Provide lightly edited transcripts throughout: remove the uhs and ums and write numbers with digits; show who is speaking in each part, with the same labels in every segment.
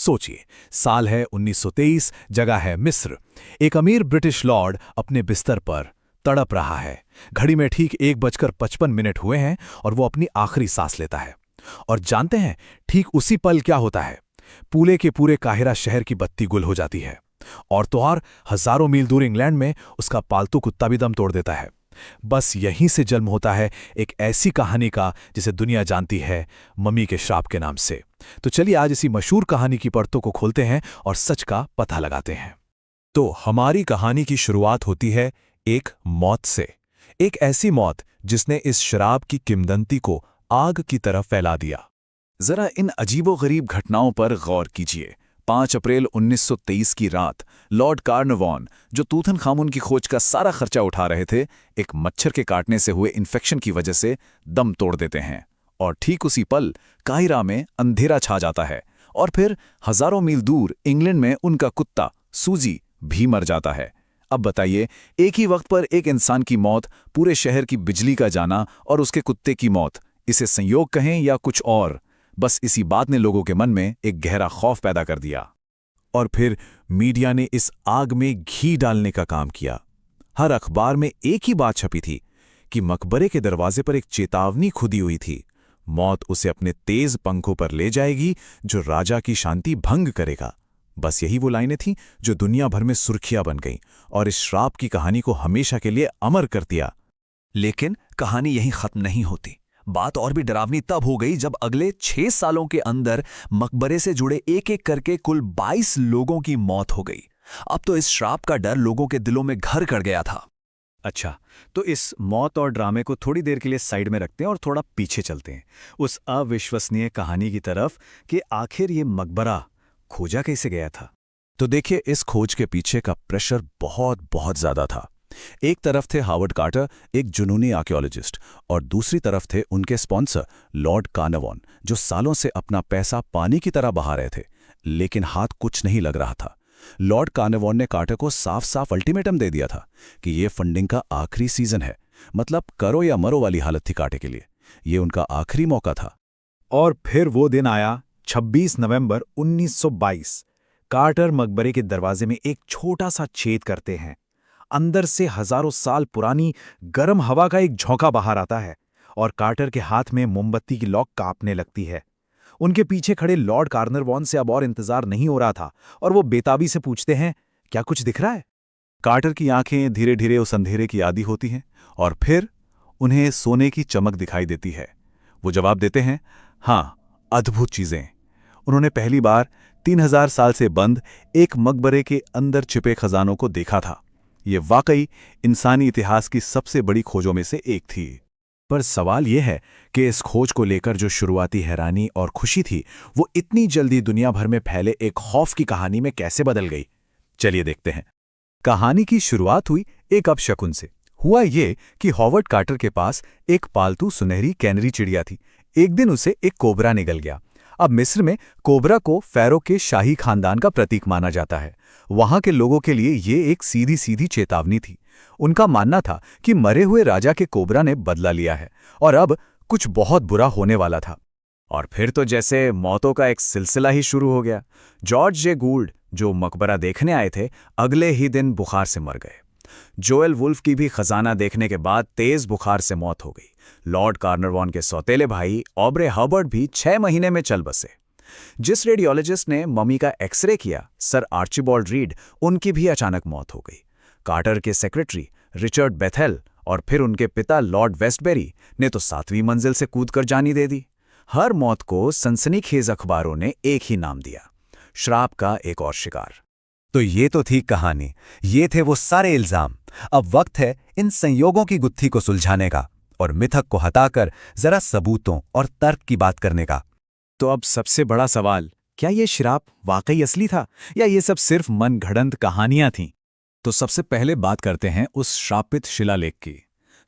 Speaker 1: सोचिए, साल है 1923, जगह है मिस्र। एक अमीर ब्रिटिश लॉर्ड अपने बिस्तर पर तड़प रहा है। घड़ी में ठीक 1:55 हुए हैं और वो अपनी आखिरी सांस लेता है। और जानते हैं ठीक उसी पल क्या होता है? पूरे के पूरे काहिरा शहर की बत्ती गुल हो जाती है। और तो और हजारों मील दूर इंग्लैंड में उसका पालतू कुत्ता भी दम तोड़ देता है। बस यहीं से जन्म होता है एक ऐसी कहानी का जिसे दुनिया जानती है मम्मी के श्राप के नाम से। तो चलिए आज इसी मशहूर कहानी की परतों को खोलते हैं और सच का पता लगाते हैं।
Speaker 2: तो हमारी कहानी की शुरुआत होती है एक मौत से। एक ऐसी मौत जिसने इस शराब की किंवदंती को आग की तरफ फैला दिया।
Speaker 3: जरा इन अजीबोगरीब घटनाओं पर गौर कीजिए। 5 अप्रैल 1923 की रात लॉर्ड कार्नरवॉन, जो तूतनखामुन की खोज का सारा खर्चा उठा रहे थे, एक मच्छर के काटने से हुए इन्फेक्शन की वजह से दम तोड़ देते हैं। और ठीक उसी पल काहिरा में अंधेरा छा जाता है और फिर हजारों मील दूर इंग्लैंड में उनका कुत्ता सूजी भी मर जाता है। अब बताइए, एक ही वक्त पर एक इंसान की मौत, पूरे शहर की बिजली का जाना और उसके कुत्ते की मौत, इसे संयोग कहें या कुछ और, बस इसी बात ने लोगों के मन में एक गहरा खौफ पैदा कर दिया।
Speaker 2: और फिर मीडिया ने इस आग में घी डालने का काम किया। हर अखबार में एक ही बात छपी थी कि मकबरे के दरवाजे पर एक चेतावनी खुदी हुई थी। मौत उसे अपने तेज पंखों पर ले जाएगी जो राजा की शांति भंग करेगा। बस यही वो लाइनें थीं जो दुनिया भर में सुर्खियां बन गईं और इस श्राप की कहानी को हमेशा के लिए अमर कर दिया।
Speaker 4: लेकिन कहानी यहीं खत्म नहीं होती। बात और भी डरावनी तब हो गई जब अगले 6 सालों के अंदर मकबरे से जुड़े एक एक करके कुल 22 लोगों की मौत हो गई। अब तो इस श्राप का डर लोगों के दिलों में घर कर गया था।
Speaker 5: अच्छा, तो इस मौत और ड्रामे को थोड़ी देर के लिए साइड में रखते हैं और थोड़ा पीछे चलते हैं उस अविश्वसनीय कहानी की तरफ कि आखिर ये मकबरा खोजा कैसे गया था।
Speaker 2: तो देखिए, इस खोज के पीछे का प्रेशर बहुत बहुत ज्यादा था। एक तरफ थे हावर्ड कार्टर, एक जुनूनी आर्कियोलॉजिस्ट, और दूसरी तरफ थे उनके स्पॉन्सर लॉर्ड कार्नरवॉन, जो सालों से अपना पैसा पानी की तरह बहा रहे थे, लेकिन हाथ कुछ नहीं लग रहा था। लॉर्ड कार्नरवॉन ने कार्टर को साफ साफ अल्टीमेटम दे दिया था कि ये फंडिंग का आखिरी सीजन है, मतलब करो या मरो वाली हालत थी कार्टर के लिए। ये उनका आखिरी मौका था।
Speaker 1: और फिर वो दिन आया 26 नवंबर 1922। कार्टर मकबरे के दरवाजे में एक छोटा सा छेद करते हैं। अंदर से हजारों साल पुरानी गर्म हवा का एक झोंका बाहर आता है और कार्टर के हाथ में मोमबत्ती की लौ कांपने लगती है। उनके पीछे खड़े लॉर्ड कार्नरवॉन से अब और इंतजार नहीं हो रहा था और वो बेताबी से पूछते हैं, क्या कुछ दिख रहा है?
Speaker 2: कार्टर की आंखें धीरे धीरे उस अंधेरे की आदी होती हैं और फिर उन्हें सोने की चमक दिखाई देती है। वो जवाब देते हैं, हाँ, अद्भुत चीजें। उन्होंने पहली बार 3000 साल से बंद एक मकबरे के अंदर छिपे खजानों को देखा था। ये वाकई इंसानी इतिहास की सबसे बड़ी खोजों में से एक थी।
Speaker 1: पर सवाल यह है कि इस खोज को लेकर जो शुरुआती हैरानी और खुशी थी, वो इतनी जल्दी दुनिया भर में फैले एक खौफ की कहानी में कैसे बदल गई? चलिए देखते हैं। कहानी की शुरुआत हुई एक अपशकुन से। हुआ ये कि हॉवर्ड कार्टर के पास एक पालतू सुनहरी कैनरी चिड़िया थी। एक दिन उसे एक कोबरा निगल गया। अब मिस्र में कोबरा को फ़ारो के शाही खानदान का प्रतीक माना जाता है। वहां के लोगों के लिए ये एक सीधी सीधी चेतावनी थी। उनका मानना था कि मरे हुए राजा के कोबरा ने बदला लिया है और अब कुछ बहुत बुरा होने वाला था। और फिर तो जैसे मौतों का एक सिलसिला ही शुरू हो गया। जॉर्ज जे गूल्ड, जो मकबरा देखने आए थे, अगले ही दिन बुखार से मर गए। जोएल वुल्फ की भी खजाना देखने के बाद तेज बुखार से मौत हो गई। लॉर्ड कार्नरवॉन के सौतेले भाई ऑब्रे हर्बर्ट भी 6 महीने में चल बसे। जिस रेडियोलॉजिस्ट ने मम्मी का एक्सरे किया, सर आर्चिबाल्ड रीड, उनकी भी अचानक मौत हो गई। कार्टर के सेक्रेटरी रिचर्ड बेथेल और फिर उनके पिता लॉर्ड वेस्टबेरी ने तो 7वीं मंजिल से कूदकर जानी दे दी। हर मौत को सनसनीखेज अखबारों ने एक ही नाम दिया, श्राप का एक और शिकार।
Speaker 4: तो ये तो थी कहानी, ये थे वो सारे इल्जाम। अब वक्त है इन संयोगों की गुत्थी को सुलझाने का और मिथक को हटाकर जरा सबूतों और तर्क की बात करने का।
Speaker 1: तो अब सबसे बड़ा सवाल, क्या ये श्राप वाकई असली था या ये सब सिर्फ मनगढ़ंत कहानियां थीं? तो सबसे पहले बात करते हैं उस श्रापित शिलालेख की।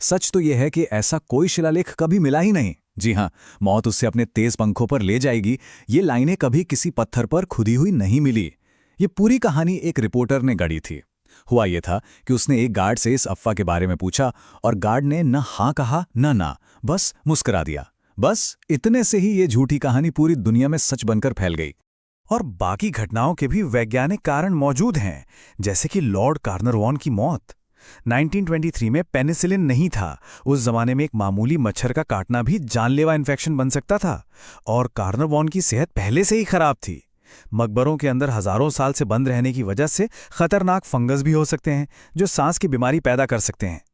Speaker 1: सच तो यह है कि ऐसा कोई शिलालेख कभी मिला ही नहीं। जी हां, मौत उससे अपने तेज पंखों पर ले जाएगी, ये लाइनें कभी किसी पत्थर पर खुदी हुई नहीं मिली। ये पूरी कहानी एक रिपोर्टर ने गढ़ी थी। हुआ ये था कि उसने एक गार्ड से इस अफवाह के बारे में पूछा और गार्ड ने न हाँ कहा न ना, बस मुस्कुरा दिया। बस इतने से ही ये झूठी कहानी पूरी दुनिया में सच बनकर फैल गई।
Speaker 5: और बाकी घटनाओं के भी वैज्ञानिक कारण मौजूद हैं, जैसे कि लॉर्ड कार्नरवॉन की मौत। 1923 में पेनिसिलिन नहीं था। उस जमाने में एक मामूली मच्छर का काटना भी जानलेवा इन्फेक्शन बन सकता था, और कार्नरवॉन की सेहत पहले से ही खराब थी। मकबरों के अंदर हजारों साल से बंद रहने की वजह से खतरनाक फंगस भी हो सकते हैं, जो सांस की बीमारी पैदा कर सकते हैं।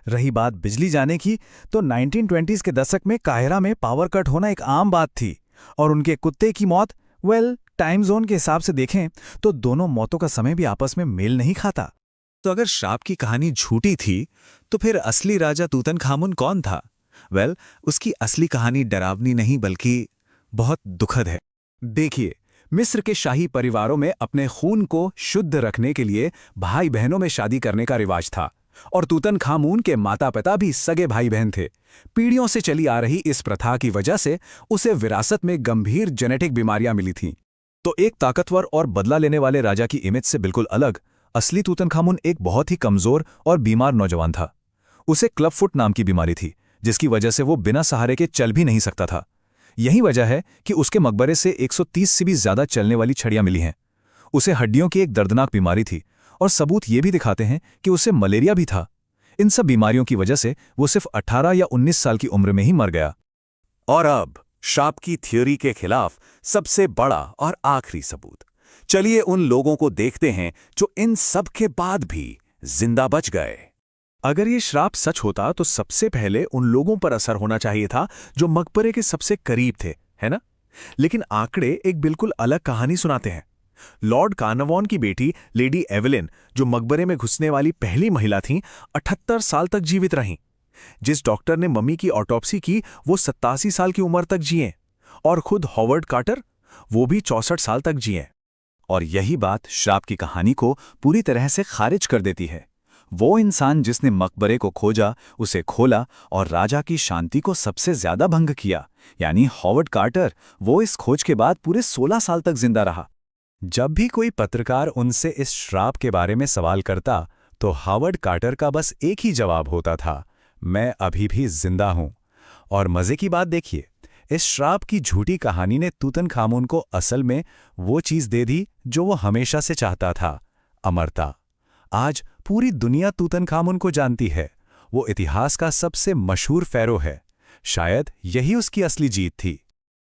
Speaker 5: रही बात बिजली जाने की, तो 1920s के दशक में काहिरा में पावर कट होना एक आम बात थी, और उनके कुत्ते की मौत, टाइम जोन के हिसाब से देखें तो दोनों मौतों का समय भी आपस में मेल नहीं खाता।
Speaker 3: तो अगर श्राप की कहानी झूठी थी, तो फिर असली राजा तूतनखामुन कौन था? उसकी असली कहानी डरावनी नहीं बल्कि बहुत दुखद है। देखिए, मिस्र के शाही परिवारों में अपने खून को शुद्ध रखने के लिए भाई बहनों में शादी करने का रिवाज था, और तूतनखामुन के माता पिता भी सगे भाई बहन थे। पीढ़ियों से चली आ रही इस प्रथा की वजह से उसे विरासत में गंभीर जेनेटिक बीमारियां मिली थीं। तो एक ताकतवर और बदला लेने वाले राजा की इमेज से बिल्कुल अलग असली तूतनखामुन एक बहुत ही कमजोर और बीमार नौजवान था। उसे क्लबफुट नाम की बीमारी थी, जिसकी वजह से वो बिना सहारे के चल भी नहीं सकता था। यही वजह है कि उसके मकबरे से 130 से भी ज्यादा चलने वाली छड़ियां मिली हैं। उसे हड्डियों की एक दर्दनाक बीमारी थी, और सबूत ये भी दिखाते हैं कि उसे मलेरिया भी था। इन सब बीमारियों की वजह से वो सिर्फ 18 या 19 साल की उम्र में ही मर गया।
Speaker 1: और अब श्राप की थ्योरी के खिलाफ सबसे बड़ा और आखिरी सबूत। चलिए उन लोगों को देखते हैं जो इन सब के बाद भी जिंदा बच गए।
Speaker 3: अगर ये श्राप सच होता तो सबसे पहले उन लोगों पर असर होना चाहिए था जो मकबरे के सबसे करीब थे, है ना? लेकिन आंकड़े एक बिल्कुल अलग कहानी सुनाते हैं। लॉर्ड कार्नरवॉन की बेटी लेडी एवेलिन, जो मकबरे में घुसने वाली पहली महिला थीं, 78 साल तक जीवित रहीं। जिस डॉक्टर ने मम्मी की ऑटोप्सी की, वो 87 साल की उम्र तक जिए, और खुद हॉवर्ड कार्टर, वो भी 64 साल तक जिए।
Speaker 1: और यही बात श्राप की कहानी को पूरी तरह से खारिज कर देती है। वो इंसान जिसने मकबरे को खोजा, उसे खोला और राजा की शांति को सबसे ज्यादा भंग किया, यानी हॉवर्ड कार्टर, वो इस खोज के बाद पूरे 16 साल तक जिंदा रहा।
Speaker 2: जब भी कोई पत्रकार उनसे इस श्राप के बारे में सवाल करता, तो हॉवर्ड कार्टर का बस एक ही जवाब होता था, मैं अभी भी जिंदा हूं। और मजे की बात देखिए, इस श्राप की झूठी कहानी ने तूतनखामुन को असल में वो चीज दे दी जो वो हमेशा से चाहता था, अमरता। आज पूरी दुनिया तूतनखामुन को जानती है। वो इतिहास का सबसे मशहूर फ़ैरो है। शायद यही उसकी असली जीत थी।